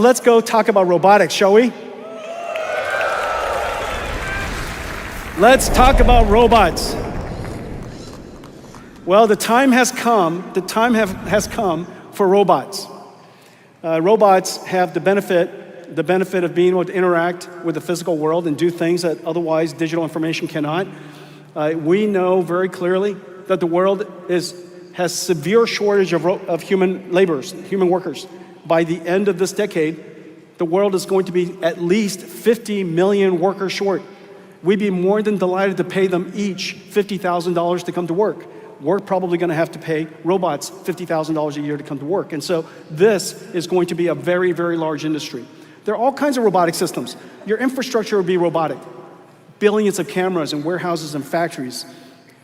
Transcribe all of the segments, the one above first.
so let's go talk about robotics, shall we? Let's talk about robots. Well, the time has come for robots. Robots have the benefit of being able to interact with the physical world and do things that otherwise digital information cannot. We know very clearly that the world has severe shortage of human laborers, human workers. By the end of this decade, the world is going to be at least 50 million workers short. We'd be more than delighted to pay them each $50,000 to come to work. We're probably going to have to pay robots $50,000 a year to come to work. And so this is going to be a very, very large industry. There are all kinds of robotic systems. Your infrastructure will be robotic. Billions of cameras in warehouses and factories,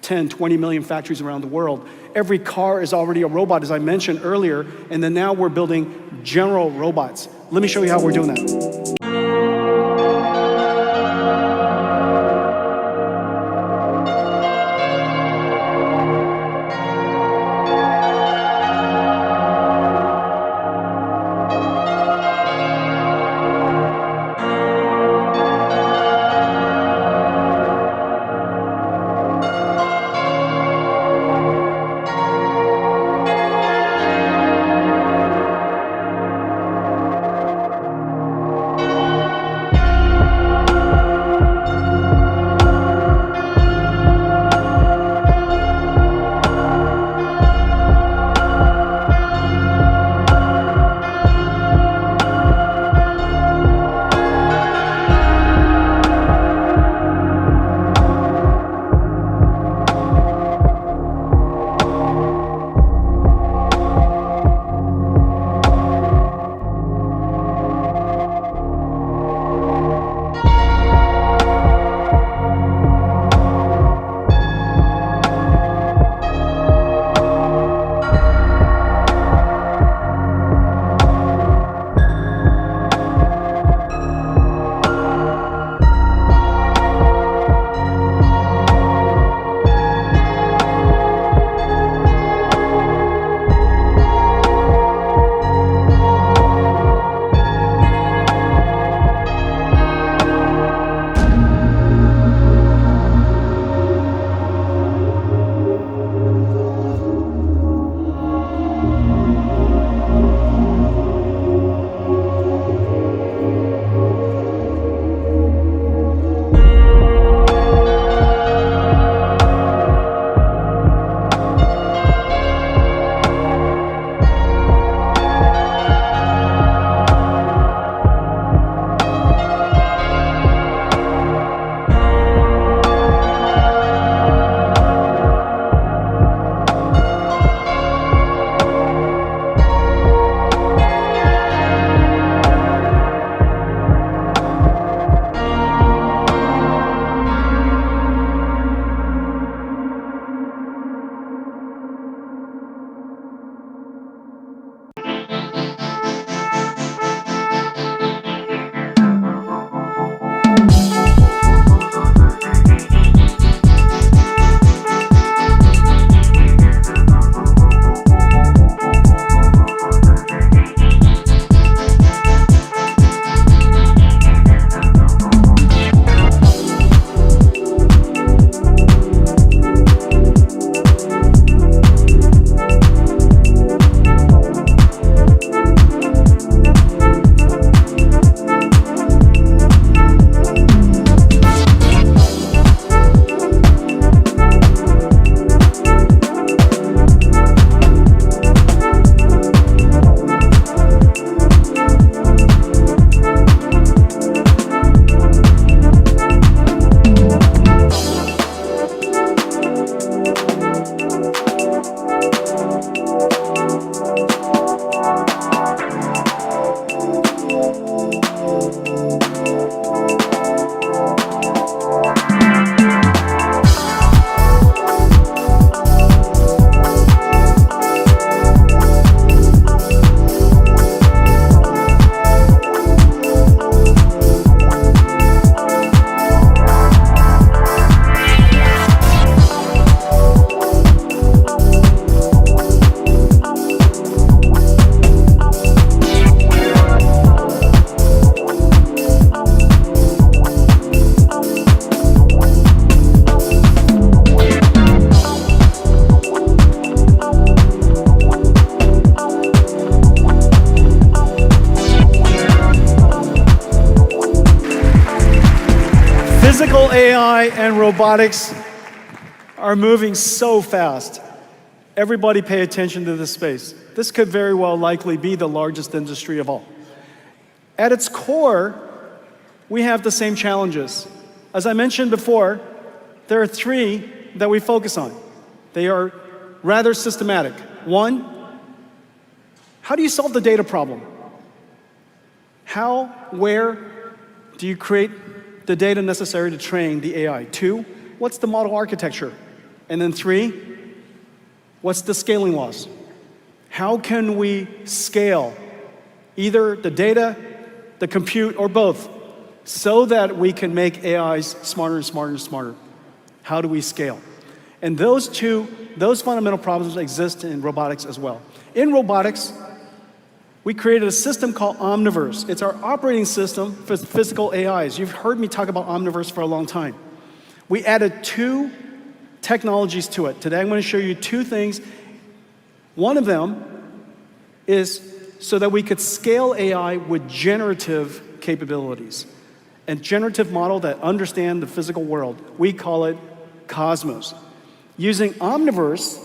10, 20 million factories around the world. Every car is already a robot, as I mentioned earlier, and then now we're building general robots. Let me show you how we're doing that. Physical AI and robotics are moving so fast. Everybody pay attention to this space. This could very well likely be the largest industry of all. At its core, we have the same challenges. As I mentioned before, there are three that we focus on. They are rather systematic. One, how do you solve the data problem? How, where do you create the data necessary to train the AI? Two, what's the model architecture? And then three, what's the scaling laws? How can we scale either the data, the compute, or both so that we can make AIs smarter and smarter and smarter? How do we scale? And those fundamental problems exist in robotics as well. In robotics, we created a system called Omniverse. It's our operating system for physical AIs. You've heard me talk about Omniverse for a long time. We added two technologies to it. Today I'm going to show you two things. One of them is so that we could scale AI with generative capabilities. A generative model that understands the physical world. We call it Cosmos. Using Omniverse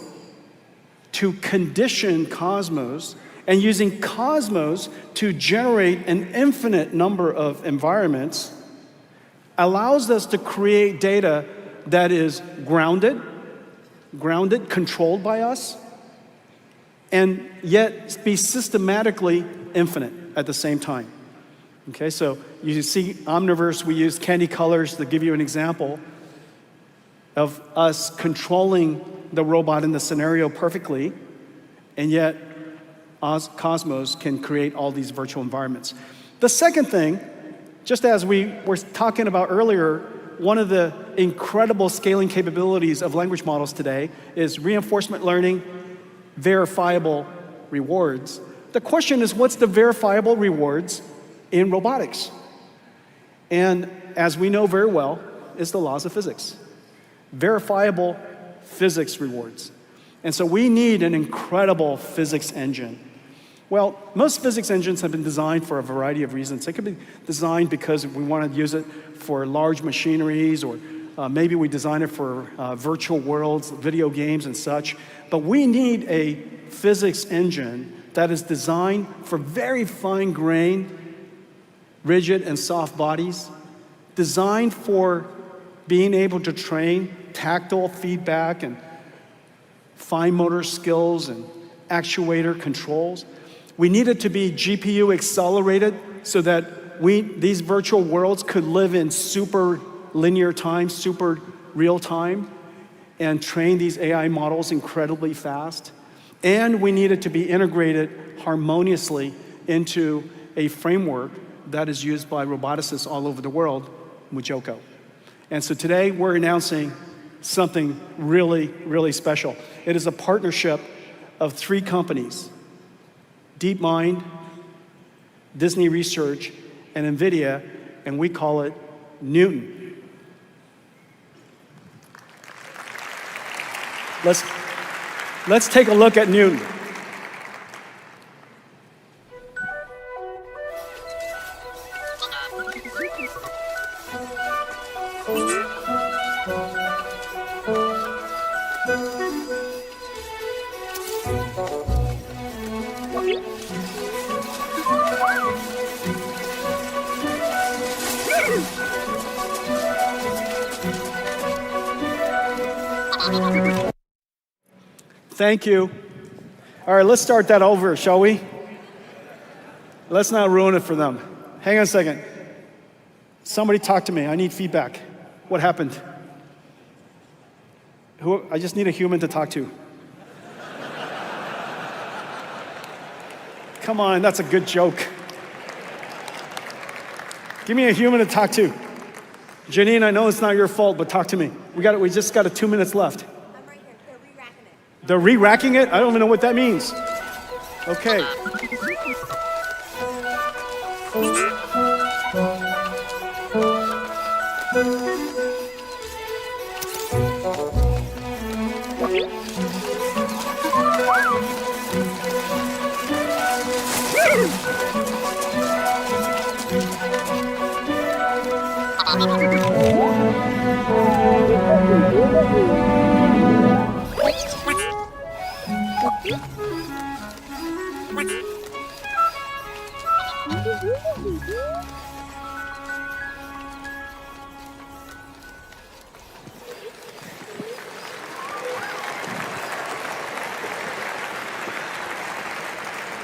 to condition Cosmos, and using Cosmos to generate an infinite number of environments allows us to create data that is grounded, controlled by us, and yet be systematically infinite at the same time. Okay, so you see Omniverse, we use candy colors to give you an example of us controlling the robot in the scenario perfectly, and yet Cosmos can create all these virtual environments. The second thing, just as we were talking about earlier, one of the incredible scaling capabilities of language models today is reinforcement learning, verifiable rewards. The question is, what's the verifiable rewards in robotics? And as we know very well, it's the laws of physics. Verifiable physics rewards. And so we need an incredible physics engine. Well, most physics engines have been designed for a variety of reasons. They could be designed because we want to use it for large machineries, or maybe we design it for virtual worlds, video games and such. But we need a physics engine that is designed for very fine-grained, rigid and soft bodies, designed for being able to train tactile feedback and fine motor skills and actuator controls. We need it to be GPU accelerated so that these virtual worlds could live in super linear time, super real time, and train these AI models incredibly fast. And we need it to be integrated harmoniously into a framework that is used by roboticists all over the world, Mujoko. And so today we're announcing something really, really special. It is a partnership of three companies: DeepMind, Disney Research, and NVIDIA, and we call it Newton. Let's take a look at Newton. Thank you. All right, let's start that over, shall we? Let's not ruin it for them. Hang on a second. Somebody talk to me. I need feedback. What happened? I just need a human to talk to. Come on, that's a good joke. Give me a human to talk to. Janine, I know it's not your fault, but talk to me. We just got 2 minutes left. I'm right here. They're re-racking it. They're re-racking it? I don't even know what that means. Okay.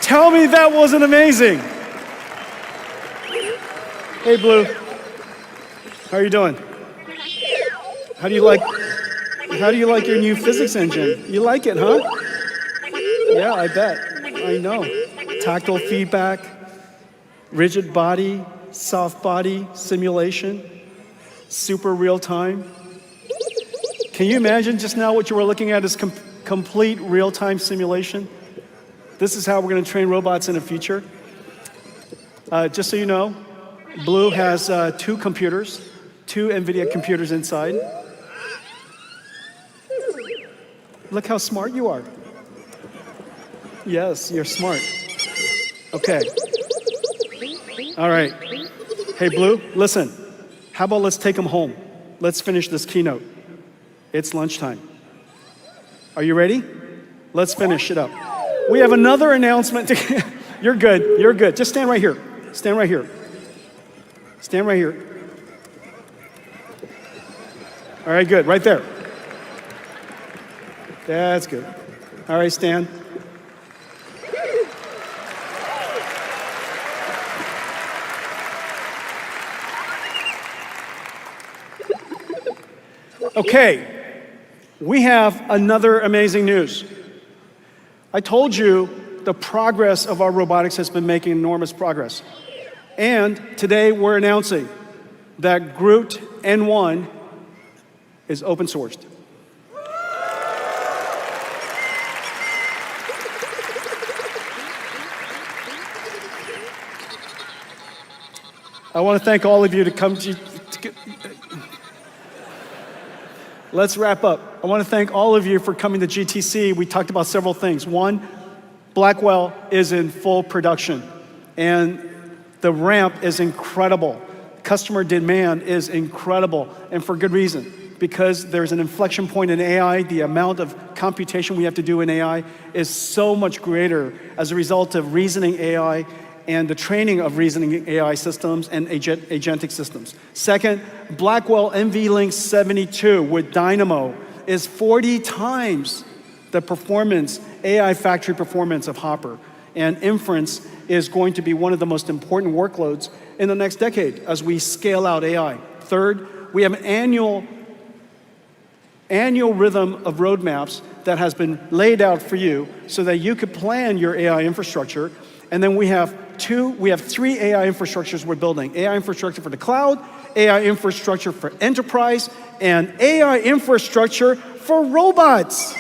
Tell me that wasn't amazing. Hey, Blue. How are you doing? How do you like your new physics engine? You like it, huh? Yeah, I bet. I know. Tactile feedback, rigid body, soft body simulation, super real time. Can you imagine just now what you were looking at is complete real-time simulation? This is how we're going to train robots in the future. Just so you know, Blue has 2 computers, 2 NVIDIA computers inside. Look how smart you are. Yes, you're smart. Okay. All right. Hey, Blue, listen. How about let's take them home? Let's finish this keynote. It's lunchtime. Are you ready? Let's finish it up. We have another announcement. You're good. You're good. Just stand right here. Stand right here. Stand right here. All right, good. Right there. That's good. All right, stand. Okay, we have another amazing news. I told you the progress of our robotics has been making enormous progress. And today we're announcing that Groot N1 is open sourced. I want to thank all of you to come let's wrap up. I want to thank all of you for coming to GTC. We talked about several things. One, Blackwell is in full production, and the ramp is incredible. Customer demand is incredible, and for good reason, because there's an inflection point in AI. The amount of computation we have to do in AI is so much greater as a result of reasoning AI and the training of reasoning AI systems and agentic systems. Second, Blackwell NVLink 72 with Dynamo is 40 times the performance, AI factory performance of Hopper. And inference is going to be one of the most important workloads in the next decade as we scale out AI. Third, we have an annual rhythm of roadmaps that has been laid out for you so that you could plan your AI infrastructure. And then we have 3 AI infrastructures we're building. AI infrastructure for the cloud, AI infrastructure for enterprise, and AI infrastructure for robots.